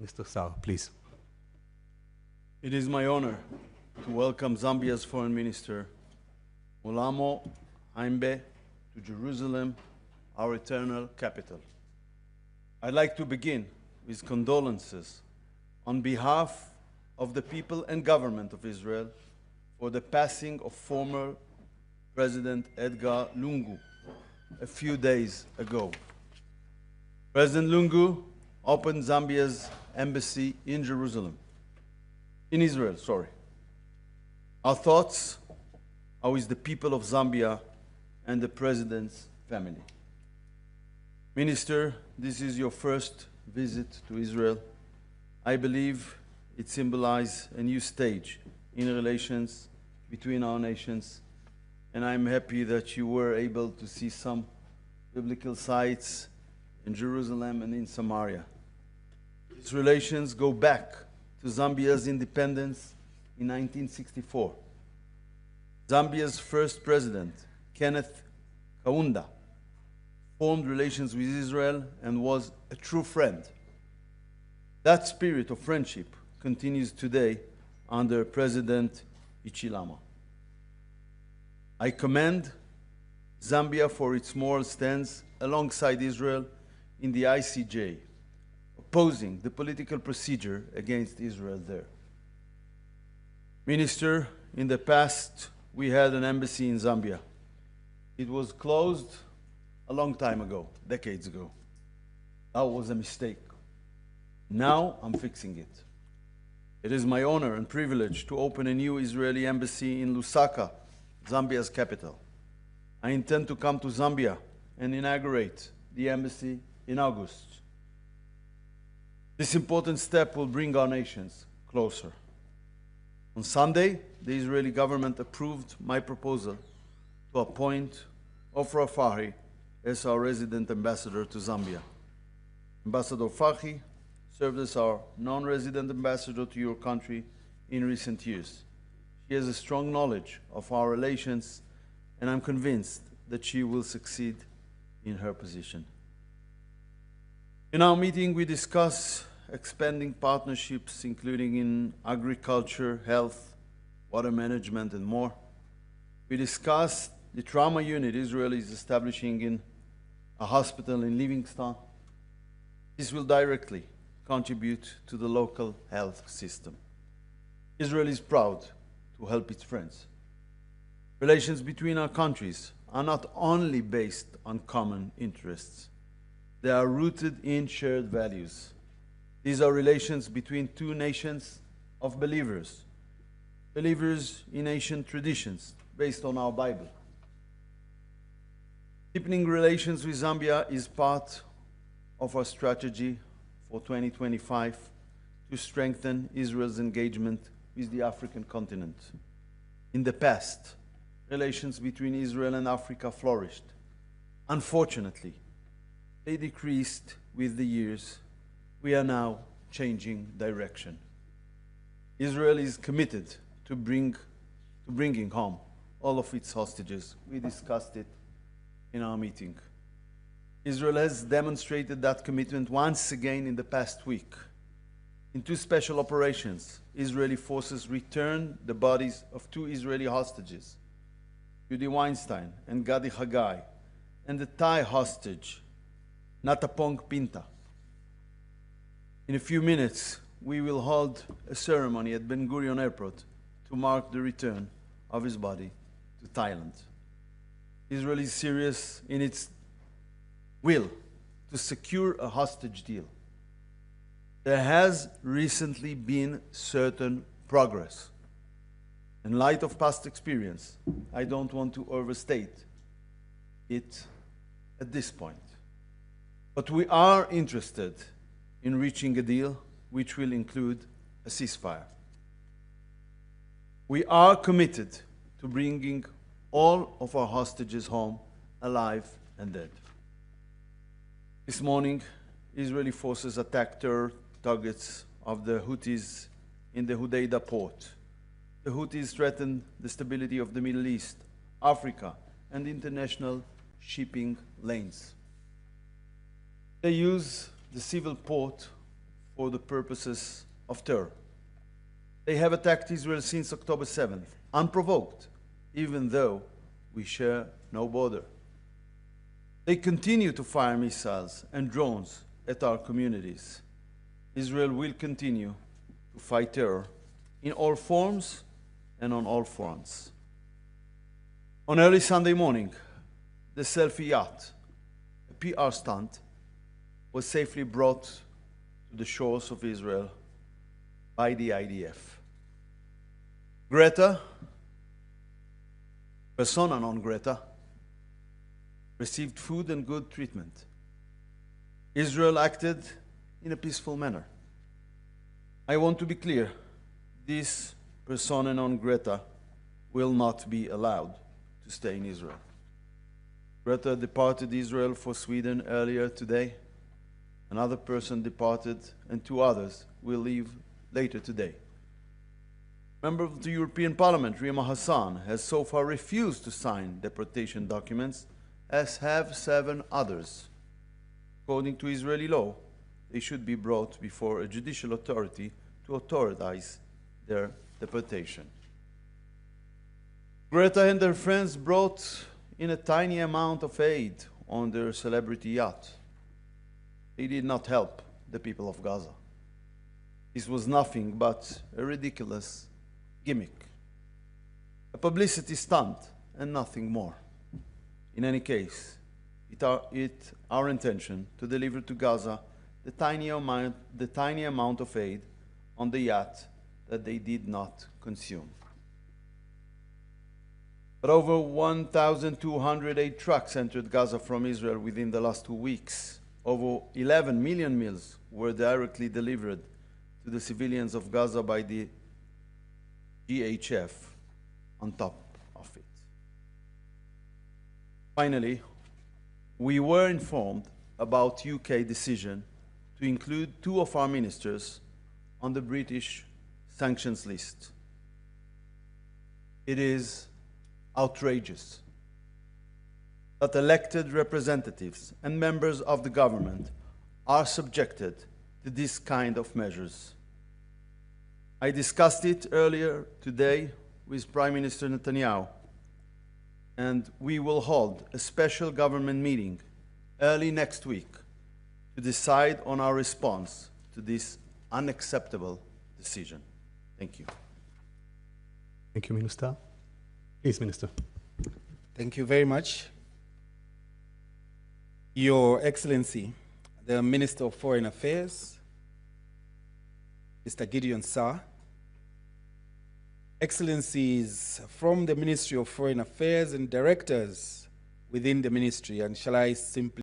Mr. Saar, please. It is my honor to welcome Zambia's Foreign Minister, Mulambo Haimbe, to Jerusalem, our eternal capital. I'd like to begin with condolences on behalf of the people and government of Israel for the passing of former President Edgar Lungu a few days ago. President Lungu opened Zambia's embassy in Israel. Our thoughts are with the people of Zambia and the President's family. Minister, this is your first visit to Israel. I believe it symbolizes a new stage in relations between our nations, and I'm happy that you were able to see some biblical sites in Jerusalem and in Samaria. These relations go back to Zambia's independence in 1964. Zambia's first president, Kenneth Kaunda, formed relations with Israel and was a true friend. That spirit of friendship continues today under President Ichilama. I commend Zambia for its moral stance alongside Israel in the ICJ, opposing the political procedure against Israel there. Minister, in the past, we had an embassy in Zambia. It was closed a long time ago, decades ago. That was a mistake. Now I'm fixing it. It is my honor and privilege to open a new Israeli embassy in Lusaka, Zambia's capital. I intend to come to Zambia and inaugurate the embassy in August. This important step will bring our nations closer. On Sunday, the Israeli government approved my proposal to appoint Ofra Fahi as our resident ambassador to Zambia. Ambassador Fahi served as our non-resident ambassador to your country in recent years. She has a strong knowledge of our relations, and I'm convinced that she will succeed in her position. In our meeting, we discuss expanding partnerships, including in agriculture, health, water management, and more. We discussed the trauma unit Israel is establishing in a hospital in Livingstone. This will directly contribute to the local health system. Israel is proud to help its friends. Relations between our countries are not only based on common interests, they are rooted in shared values. These are relations between two nations of believers, believers in ancient traditions based on our Bible. Deepening relations with Zambia is part of our strategy for 2025 to strengthen Israel's engagement with the African continent. In the past, relations between Israel and Africa flourished. Unfortunately, they decreased with the years. We are now changing direction. Israel is committed to bringing home all of its hostages. We discussed it in our meeting. Israel has demonstrated that commitment once again in the past week. In two special operations, Israeli forces returned the bodies of two Israeli hostages, Judy Weinstein and Gadi Hagai, and the Thai hostage, Natapong Pinta. In a few minutes, we will hold a ceremony at Ben Gurion Airport to mark the return of his body to Thailand. Israel is serious in its will to secure a hostage deal. There has recently been certain progress. In light of past experience, I don't want to overstate it at this point. But we are interested in reaching a deal which will include a ceasefire. We are committed to bringing all of our hostages home alive and dead. This morning, Israeli forces attacked terror targets of the Houthis in the Hodeidah port. The Houthis threaten the stability of the Middle East, Africa, and international shipping lanes. They use the civil port for the purposes of terror. They have attacked Israel since October 7th, unprovoked, even though we share no border. They continue to fire missiles and drones at our communities. Israel will continue to fight terror in all forms and on all fronts. On early Sunday morning, the Selfie Yacht, a PR stunt, was safely brought to the shores of Israel by the IDF. Greta, persona non grata, received food and good treatment. Israel acted in a peaceful manner. I want to be clear, this persona non grata will not be allowed to stay in Israel. Greta departed Israel for Sweden earlier today. Another person departed, and 2 others will leave later today. Member of the European Parliament, Rima Hassan, has so far refused to sign deportation documents, as have 7 others. According to Israeli law, they should be brought before a judicial authority to authorize their deportation. Greta and her friends brought in a tiny amount of aid on their celebrity yacht. They did not help the people of Gaza. This was nothing but a ridiculous gimmick, a publicity stunt, and nothing more. In any case, it's our intention to deliver to Gaza the tiny amount of aid on the yacht that they did not consume. But over 1,208 trucks entered Gaza from Israel within the last 2 weeks. Over 11 million meals were directly delivered to the civilians of Gaza by the GHF on top of it. Finally, we were informed about UK decision to include 2 of our ministers on the British sanctions list. It is outrageous that elected representatives and members of the government are subjected to this kind of measures. I discussed it earlier today with Prime Minister Netanyahu, and we will hold a special government meeting early next week to decide on our response to this unacceptable decision. Thank you. Thank you, Minister. Please, Minister. Thank you very much. Your Excellency, the Minister of Foreign Affairs, Mr. Gideon Sa'ar, Excellencies from the Ministry of Foreign Affairs and directors within the ministry, and shall I simply